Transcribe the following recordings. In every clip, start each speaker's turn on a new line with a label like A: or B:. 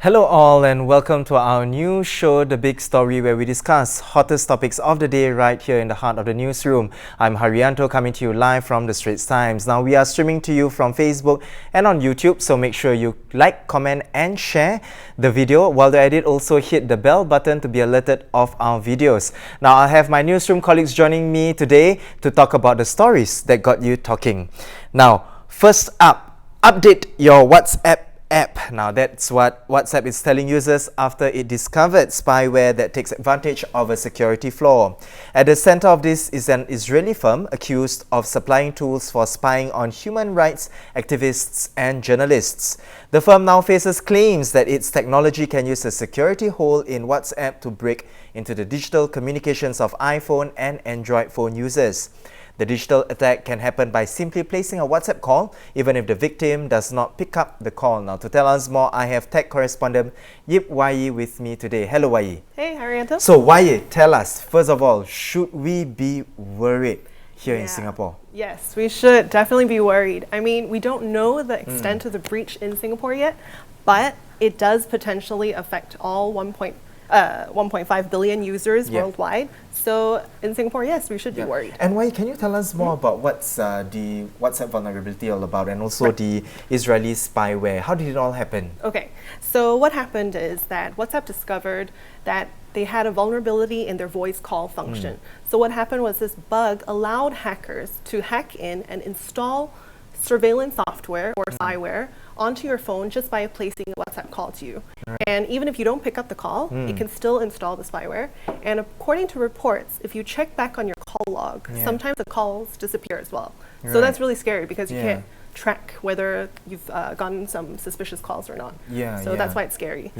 A: Hello all and welcome to our new show, The Big Story, where we discuss hottest topics of the day right here in the heart of the newsroom. I'm Haryanto, coming to you live from the Straits Times. Now we are streaming to you from Facebook and on YouTube, so make sure you like, comment and share the video. While the edit, also hit the bell button to be alerted of our videos. Now I have my newsroom colleagues joining me today to talk about the stories that got you talking. Now, first up, update your WhatsApp app. Now that's what WhatsApp is telling users after it discovered spyware that takes advantage of a security flaw. At the center of this is an Israeli firm accused of supplying tools for spying on human rights activists and journalists. The firm now faces claims that its technology can use a security hole in WhatsApp to break into the digital communications of iPhone and Android phone users. The digital attack can happen by simply placing a WhatsApp call, even if the victim does not pick up the call. Now, to tell us more, I have tech correspondent Yip Wai with me today. Hello, Wai.
B: Hey, Haryanto.
A: So, Wai, tell us, first of all, should we be worried here in Singapore?
B: Yes, we should definitely be worried. I mean, we don't know the extent of the breach in Singapore yet, but it does potentially affect all 1.5 billion users worldwide. So in Singapore, yes, we should be worried.
A: And Wai, can you tell us more about what's the WhatsApp vulnerability all about, and also the Israeli spyware? How did it all happen?
B: Okay, so what happened is that WhatsApp discovered that they had a vulnerability in their voice call function. So what happened was this bug allowed hackers to hack in and install surveillance software or spyware onto your phone just by placing a WhatsApp call to you. And even if you don't pick up the call, it can still install the spyware. And according to reports, if you check back on your call log, sometimes the calls disappear as well. So that's really scary because you can't track whether you've gotten some suspicious calls or not. So that's why it's scary.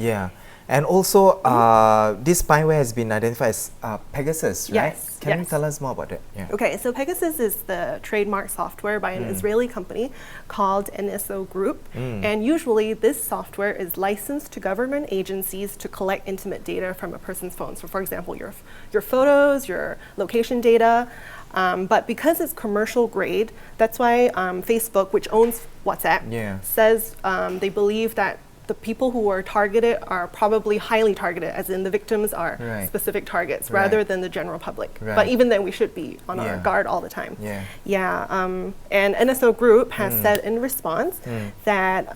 A: And also, this spyware has been identified as Pegasus, right? Can you tell us more about that?
B: Okay, so Pegasus is the trademark software by an Israeli company called NSO Group. And usually this software is licensed to government agencies to collect intimate data from a person's phone. So for example, your photos, your location data. But because it's commercial grade, that's why Facebook, which owns WhatsApp, says they believe that the people who are targeted are probably highly targeted, as in the victims are specific targets rather than the general public. But even then, we should be on our guard all the time. And NSO Group has said in response that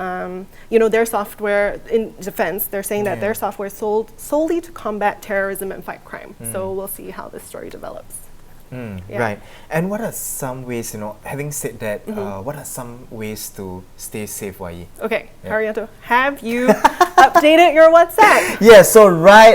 B: their software, in defense, they're saying that their software is sold solely to combat terrorism and fight crime. So we'll see how this story develops.
A: Right. And what are some ways, having said that, what are some ways to stay safe, Wai?
B: Okay, Haryanto, have you updated your WhatsApp?
A: So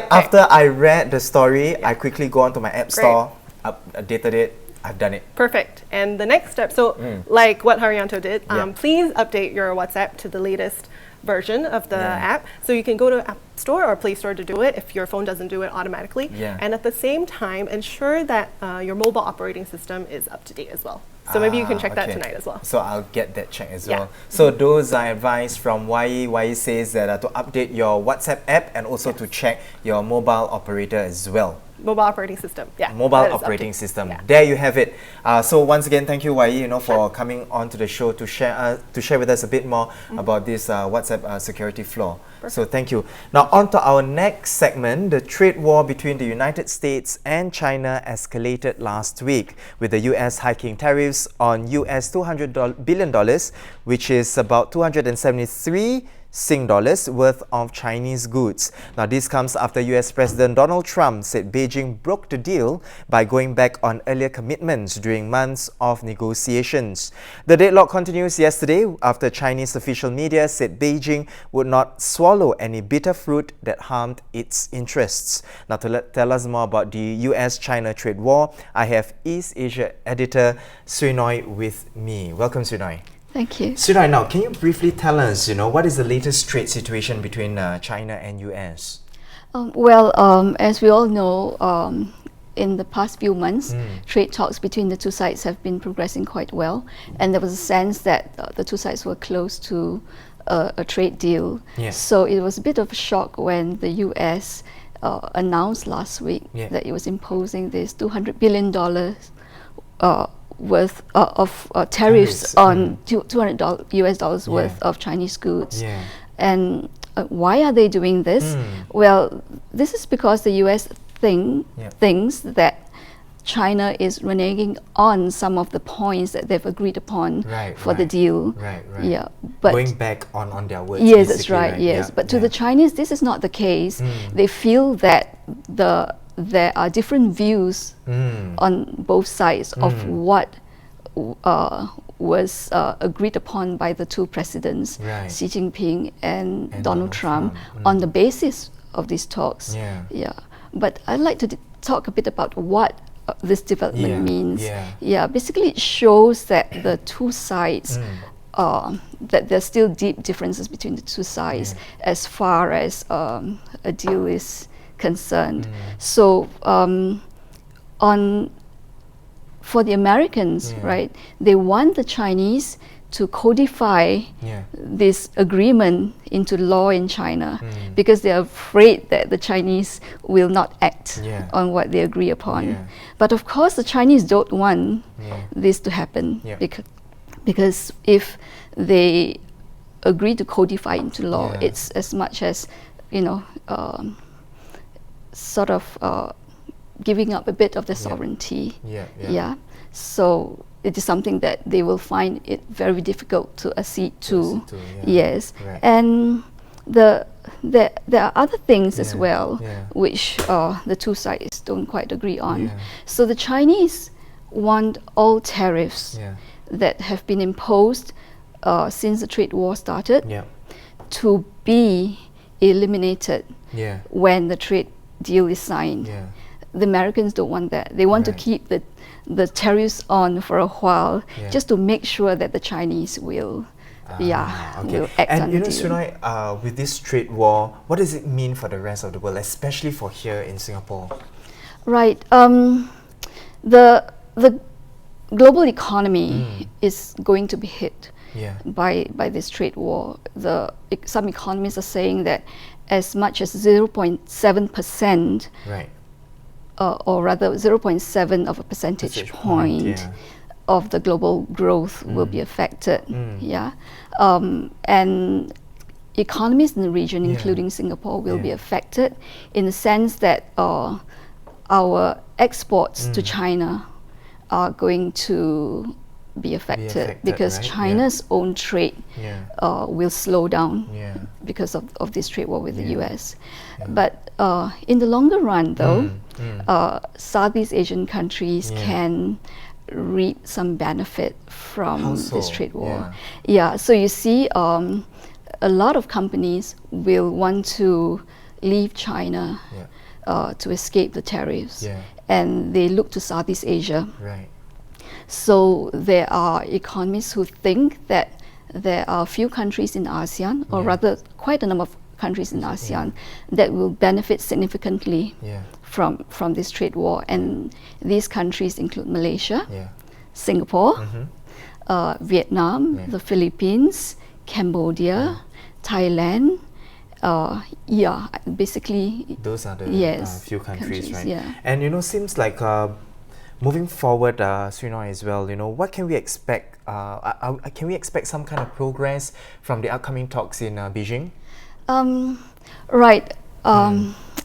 A: after I read the story, I quickly go onto my app store, updated it, I've done it.
B: Perfect. And the next step, so like what Haryanto did, please update your WhatsApp to the latest version of the app. So you can go to App Store or Play Store to do it if your phone doesn't do it automatically. And at the same time, ensure that your mobile operating system is up to date as well. So maybe you can check that tonight as well.
A: So I'll get that checked as well. So those are advice from Wai. Wai says that to update your WhatsApp app and also to check your mobile operator as well.
B: Mobile operating system,
A: Mobile operating system. There you have it. So once again, thank you, Wai, for coming on to the show to share with us a bit more about this WhatsApp security flaw. So thank you. Now on to our next segment. The trade war between the United States and China escalated last week, with the US hiking tariffs on US $200 billion, which is about 273 Sing dollars worth of Chinese goods. Now this comes after US President Donald Trump said Beijing broke the deal by going back on earlier commitments during months of negotiations. The deadlock continues yesterday after Chinese official media said Beijing would not swallow any bitter fruit that harmed its interests. Now to tell us more about the US-China trade war, I have East Asia editor Suinoy with me. Welcome, Suinoy.
C: Thank you.
A: Suinoy, now can you briefly tell us, what is the latest trade situation between China and US?
C: As we all know, in the past few months, trade talks between the two sides have been progressing quite well, and there was a sense that the two sides were close to a trade deal. So it was a bit of a shock when the US announced last week that it was imposing this $200 billion worth of tariffs on $200 US dollars worth of Chinese goods. And why are they doing this? Well, this is because the US thinks that China is reneging on some of the points that they've agreed upon for the deal. Yeah, but
A: going back on their words.
C: Yes, that's right. Yes,
A: Yeah,
C: but to the Chinese, this is not the case. They feel that there are different views on both sides of what was agreed upon by the two presidents, Xi Jinping and Donald Trump, on the basis of these talks. Yeah. But I'd like to talk a bit about what this development means. Basically it shows that the two sides, that there's still deep differences between the two sides as far as a deal is concerned. So for the Americans, right, they want the Chinese to codify this agreement into law in China because they're afraid that the Chinese will not act on what they agree upon. But of course the Chinese don't want this to happen because if they agree to codify into law, it's as much as, you know, sort of giving up a bit of their sovereignty. So it is something that they will find it very difficult to accede to. Yes, and there are other things as well which the two sides don't quite agree on. So the Chinese want all tariffs that have been imposed since the trade war started to be eliminated when the trade deal is signed. The Americans don't want that. They want to keep the tariffs on for a while just to make sure that the Chinese will will act on
A: and you
C: the
A: know,
C: deal.
A: Sunoi, with this trade war, what does it mean for the rest of the world, especially for here in Singapore?
C: Right. The global economy is going to be hit by this trade war. Some economists are saying that as much as 0.7%, or rather 0.7 of a percentage point of the global growth will be affected. And economies in the region, including Singapore, will be affected in the sense that our exports to China are going to be affected because China's own trade will slow down because of this trade war with the US. But in the longer run, though, Southeast Asian countries can reap some benefit from this trade war. So you see, a lot of companies will want to leave China to escape the tariffs, and they look to Southeast Asia. So there are economists who think that there are a few countries in ASEAN, or rather quite a number of countries in ASEAN, that will benefit significantly from this trade war. And these countries include Malaysia, Singapore, Vietnam, the Philippines, Cambodia, Thailand. Basically
A: those are the few countries, right? And you know, seems like moving forward, Sunoi, as well, you know, what can we expect? Can we expect some kind of progress from the upcoming talks in Beijing?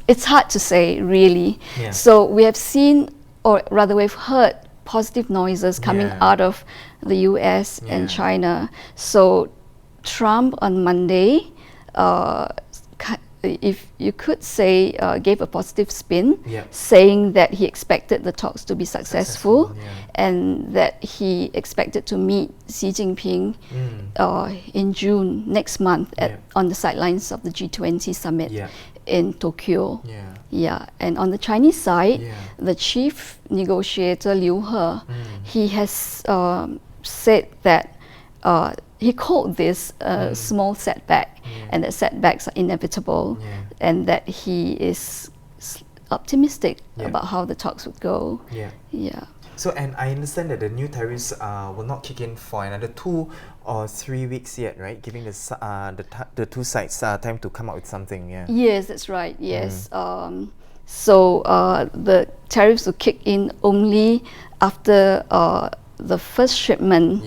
C: It's hard to say, really. So we have seen, or rather we've heard, positive noises coming out of the US and China. So Trump on Monday, if you could say, gave a positive spin, saying that he expected the talks to be successful and that he expected to meet Xi Jinping in June next month on the sidelines of the G20 summit in Tokyo. And on the Chinese side, the chief negotiator Liu He, he has said that he called this a small setback, and that setbacks are inevitable, and that he is optimistic about how the talks would go.
A: So, and I understand that the new tariffs will not kick in for another 2 or 3 weeks yet, right? Giving the two sides time to come up with something.
C: Yes, that's right. Yes. So the tariffs will kick in only after the first shipment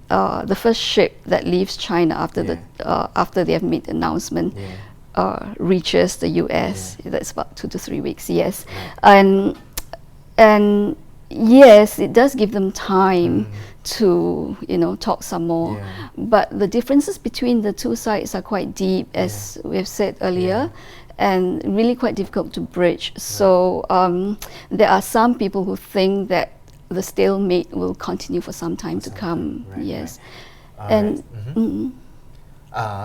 C: the first ship that leaves China after after they have made the announcement reaches the US. That's about 2 to 3 weeks. Yes, and yes, it does give them time to talk some more. But the differences between the two sides are quite deep, as we have said earlier. And really quite difficult to bridge. So there are some people who think that the stalemate will continue for some time to come. Yes. And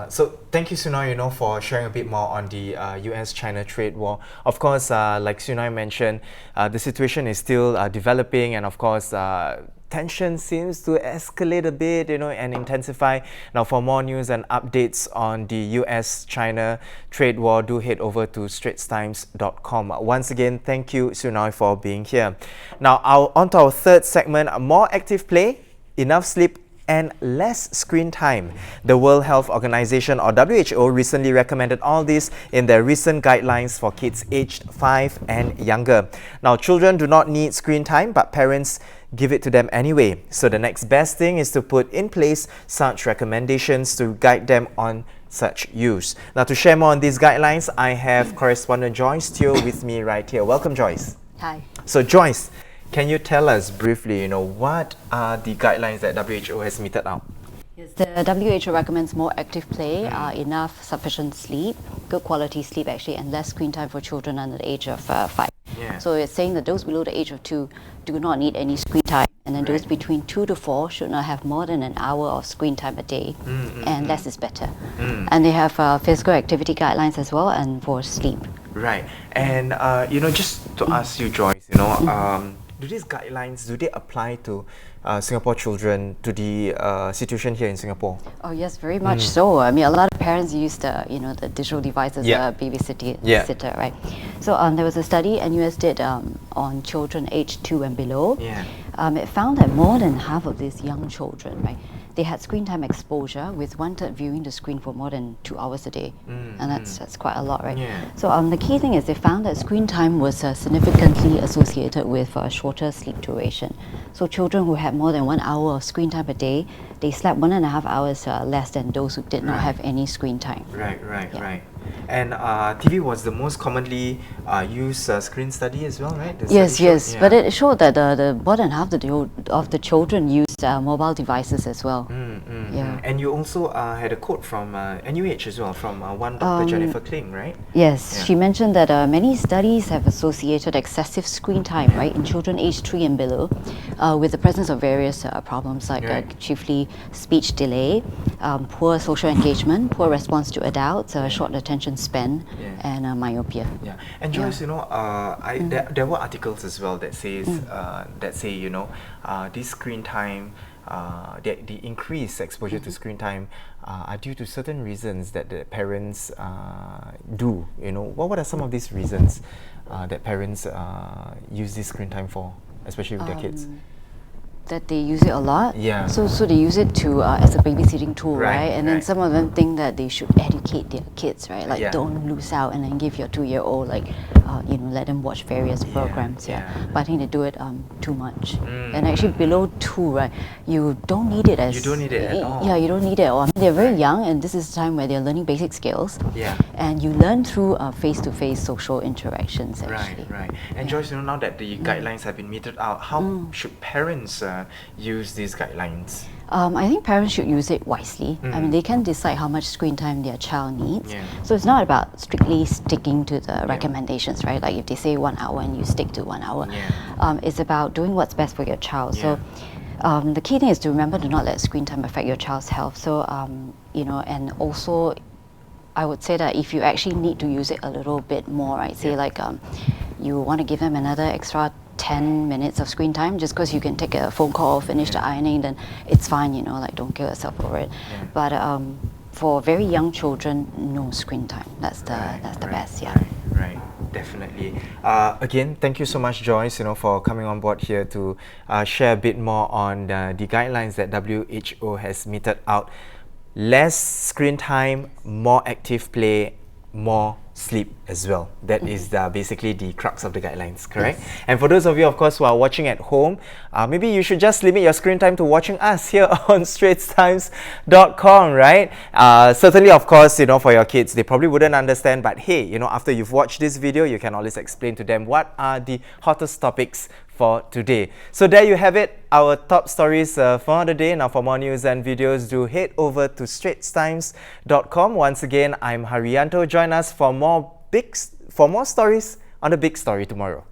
A: so thank you, Sunoi, for sharing a bit more on the US-China trade war. Of course, like Sunoi mentioned, the situation is still developing, and of course, tension seems to escalate a bit, and intensify. Now, for more news and updates on the US-China trade war, do head over to straitstimes.com. Once again, thank you, Sunoi, for being here. Now, on to our third segment, more active play, enough sleep, and less screen time. The World Health Organization, or WHO, recently recommended all this in their recent guidelines for kids aged 5 and younger. Now, children do not need screen time, but parents give it to them anyway. So the next best thing is to put in place such recommendations to guide them on such use. Now, to share more on these guidelines, I have correspondent Joyce Teo with me right here. Welcome, Joyce.
D: Hi.
A: So, Joyce, can you tell us briefly, what are the guidelines that WHO has meted out?
D: Yes, the WHO recommends more active play, enough sufficient sleep, good quality sleep actually, and less screen time for children under the age of 5. So it's saying that those below the age of 2 do not need any screen time, and then those between 2 to 4 should not have more than an hour of screen time a day, and less is better. And they have physical activity guidelines as well, and for sleep.
A: Right, and just to ask you, Joyce, do these guidelines, do they apply to Singapore children, to the situation here in Singapore?
D: Oh yes, very much so. I mean, a lot of parents use the digital device as a babysitter, right? So there was a study NUS did on children aged 2 and below. It found that more than half of these young children, right, they had screen time exposure with 1/3 viewing the screen for more than 2 hours a day, and that's quite a lot, right? So the key thing is they found that screen time was significantly associated with shorter sleep duration. So children who had more than 1 hour of screen time a day, they slept 1.5 hours less than those who did not have any screen time.
A: Right. And TV was the most commonly used screen study as well, right?
D: Yes. But it showed that the more than half of the children used mobile devices as well.
A: And you also had a quote from NUH as well, from one Dr. Jennifer Kling, right?
D: Yes, she mentioned that many studies have associated excessive screen time, right, in children aged 3 and below, with the presence of various problems like chiefly speech delay, poor social engagement, poor response to adults, short attention span, and myopia.
A: And Joyce, there were articles as well that says this screen time, the increased exposure to screen time are due to certain reasons that the parents do. What are some of these reasons that parents use this screen time for, especially with their kids?
D: That they use it a lot. So they use it to as a babysitting tool, right? And then some of them think that they should educate their kids, right? Like don't lose out, and then give your 2-year-old let them watch various programs. But I think they do it too much. And actually below 2, right? You don't need it
A: You don't need it at all.
D: Yeah, you don't need it at all. I mean, they're very young, and this is the time where they're learning basic skills. And you learn through face-to-face social interactions. Actually.
A: Right. And Joyce, now that the guidelines have been meted out, how should parents use these guidelines?
D: I think parents should use it wisely. I mean, they can decide how much screen time their child needs. So it's not about strictly sticking to the recommendations, right? Like if they say 1 hour and you stick to 1 hour. It's about doing what's best for your child. So the key thing is to remember to not let screen time affect your child's health. So, and also I would say that if you actually need to use it a little bit more, right? Say like you want to give them another extra 10 minutes of screen time just because you can take a phone call, finish the ironing, then it's fine, don't kill yourself over it. But for very young children, no screen time. That's the best.
A: Right, definitely. Again, thank you so much, Joyce, for coming on board here to share a bit more on the guidelines that WHO has meted out. Less screen time, more active play, more sleep as well. That is basically the crux of the guidelines, correct? Yes. And for those of you, of course, who are watching at home, maybe you should just limit your screen time to watching us here on straitstimes.com, right? Certainly, of course, for your kids, they probably wouldn't understand, but hey, after you've watched this video, you can always explain to them what are the hottest topics for today. So there you have it, our top stories for the day. Now for more news and videos, do head over to straitstimes.com. Once again, I'm Haryanto. Join us for more stories on the big story tomorrow.